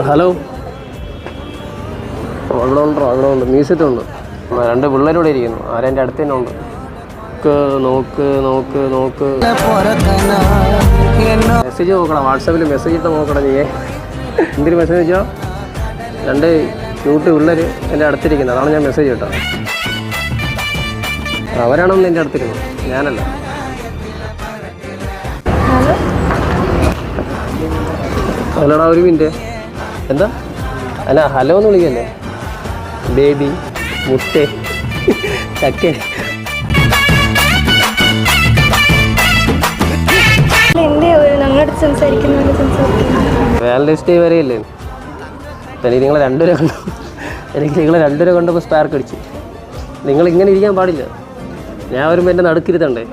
Hello, അവിടെ ഉണ്ട് മ്യൂസിയത്തുണ്ട്. 2 പിള്ളേരോടെ ഇരിക്കുന്നു. ആരെൻ്റെ അടുത്ത് തന്നെ ഉണ്ട്. നോക്ക് മെസ്സേജ് നോക്കണം. വാട്സാപ്പിൽ മെസ്സേജ് ഇട്ട് നോക്കണം. നീ എന്തിന് മെസ്സേജ് വെച്ചോ? 2 ക്യൂട്ട് പിള്ളേർ എൻ്റെ അടുത്തിരിക്കുന്നത്. അതാണ് ഞാൻ മെസ്സേജ് ഇട്ടത്. അവരാണെന്ന് എൻ്റെ അടുത്തിരുന്നു, ഞാനല്ല. ഹലോടാ, ഒരു മിനിറ്റ്. എന്താ? അല്ല, ഹലോ എന്ന് വിളിക്കല്ലേ? ബേബി, മുട്ടേ, ചക്കേ. വാലന്റൈൻസ് ഡേ വരെയല്ലേ? എനിക്ക് നിങ്ങളെ 2 കണ്ടു. എനിക്ക് നിങ്ങളെ 2 കണ്ടപ്പോൾ സ്പാർക്ക് അടിച്ചു. നിങ്ങളിങ്ങനെ ഇരിക്കാൻ പാടില്ല. ഞാൻ വരുമ്പോൾ എൻ്റെ നടുക്കിരുത്തണ്ടേ?